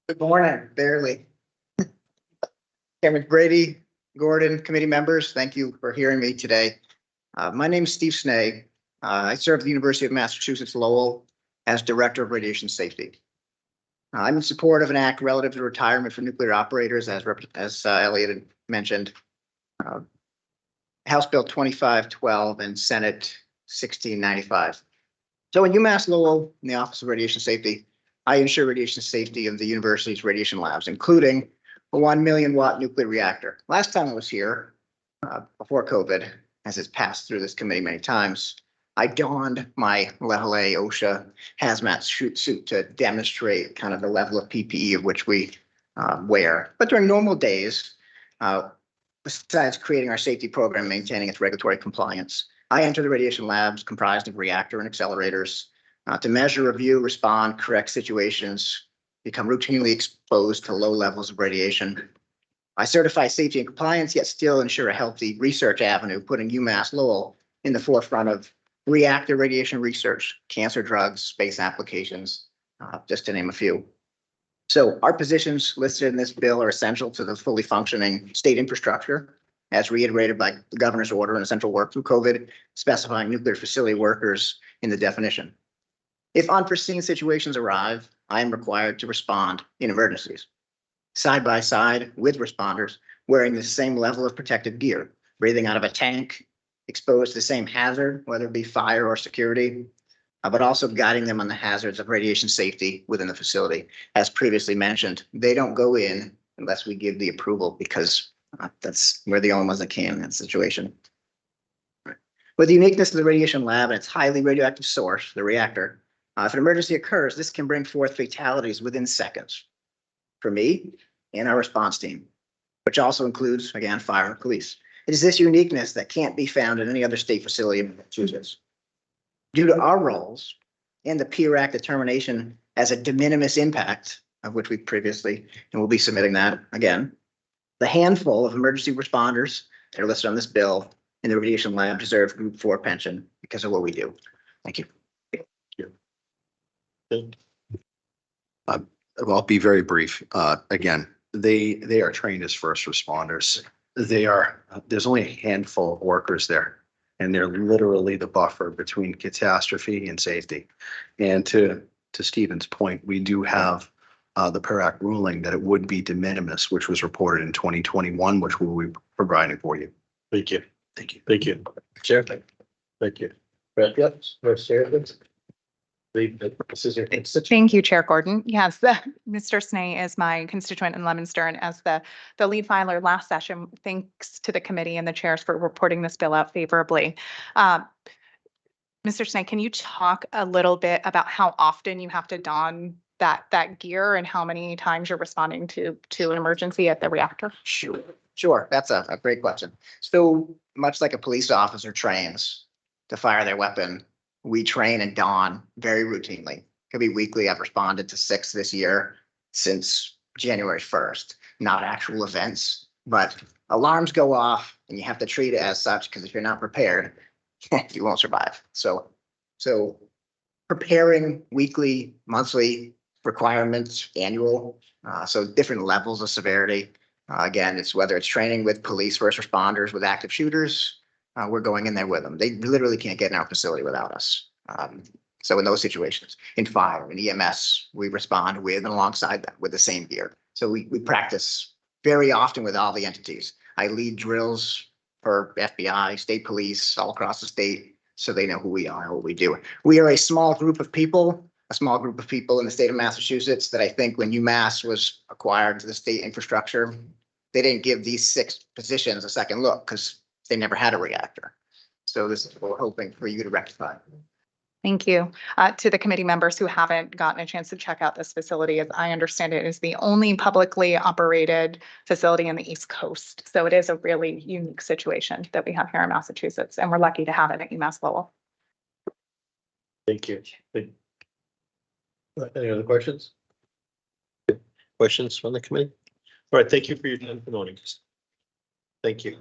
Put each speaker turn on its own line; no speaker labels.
Good morning, barely. Chairman Brady, Gordon, committee members, thank you for hearing me today. My name is Steve Snay. I serve at the University of Massachusetts Lowell as Director of Radiation Safety. I'm in support of an act relative to retirement for nuclear operators, as Elliot had mentioned. House Bill 2512 and Senate 1695. So in UMass Lowell, in the Office of Radiation Safety, I ensure radiation safety of the university's radiation labs, including a 1 million watt nuclear reactor. Last time I was here, before COVID, as it's passed through this committee many times, I donned my level A OSHA hazmat suit to demonstrate kind of the level of PPE of which we wear. But during normal days, besides creating our safety program, maintaining its regulatory compliance, I enter the radiation labs comprised of reactor and accelerators to measure, review, respond, correct situations, become routinely exposed to low levels of radiation. I certify safety and compliance, yet still ensure a healthy research avenue, putting UMass Lowell in the forefront of reactor radiation research, cancer drugs, space applications, just to name a few. So our positions listed in this bill are essential to the fully functioning state infrastructure, as reiterated by the governor's order and essential work through COVID, specifying nuclear facility workers in the definition. If unforeseen situations arrive, I am required to respond in emergencies, side by side with responders, wearing the same level of protective gear, breathing out of a tank, exposed to the same hazard, whether it be fire or security, but also guiding them on the hazards of radiation safety within the facility. As previously mentioned, they don't go in unless we give the approval, because we're the only ones that can in that situation. With the uniqueness of the radiation lab and its highly radioactive source, the reactor, if an emergency occurs, this can bring forth fatalities within seconds for me and our response team, which also includes, again, fire and police. It is this uniqueness that can't be found in any other state facility in Massachusetts. Due to our roles and the PRAC determination as a de minimis impact, of which we previously, and we'll be submitting that again, the handful of emergency responders that are listed on this bill in the radiation lab deserve Group 4 pension because of what we do. Thank you.
I'll be very brief. Again, they are trained as first responders. There's only a handful of workers there, and they're literally the buffer between catastrophe and safety. And to Stephen's point, we do have the PRAC ruling that it would be de minimis, which was reported in 2021, which we will be providing for you.
Thank you.
Thank you.
Thank you. Chair. Thank you. Yes, this is your constituent.
Thank you, Chair Gordon. Yes, Mr. Snay is my constituent in Leominster, and as the lead filer last session, thanks to the committee and the chairs for reporting this bill out favorably. Mr. Snay, can you talk a little bit about how often you have to don that gear and how many times you're responding to an emergency at the reactor?
Sure. That's a great question. So much like a police officer trains to fire their weapon, we train and don very routinely. Could be weekly. I've responded to 6 this year since January 1st. Not actual events, but alarms go off and you have to treat it as such, because if you're not prepared, you won't survive. So preparing weekly, monthly requirements, annual, so different levels of severity. Again, it's whether it's training with police, first responders, with active shooters, we're going in there with them. They literally can't get in our facility without us. So in those situations, in fire, in EMS, we respond with and alongside them with the same gear. So we practice very often with all the entities. I lead drills for FBI, state police all across the state, so they know who we are and what we do. We are a small group of people in the state of Massachusetts that I think when UMass was acquired to the state infrastructure, they didn't give these 6 positions a second look because they never had a reactor. So this is what we're hoping for you to rectify.
Thank you. To the committee members who haven't gotten a chance to check out this facility, as I understand it, is the only publicly operated facility in the East Coast. So it is a really unique situation that we have here in Massachusetts, and we're lucky to have it at UMass Lowell.
Thank you. Any other questions? Questions from the committee? All right, thank you for your time this morning. Thank you.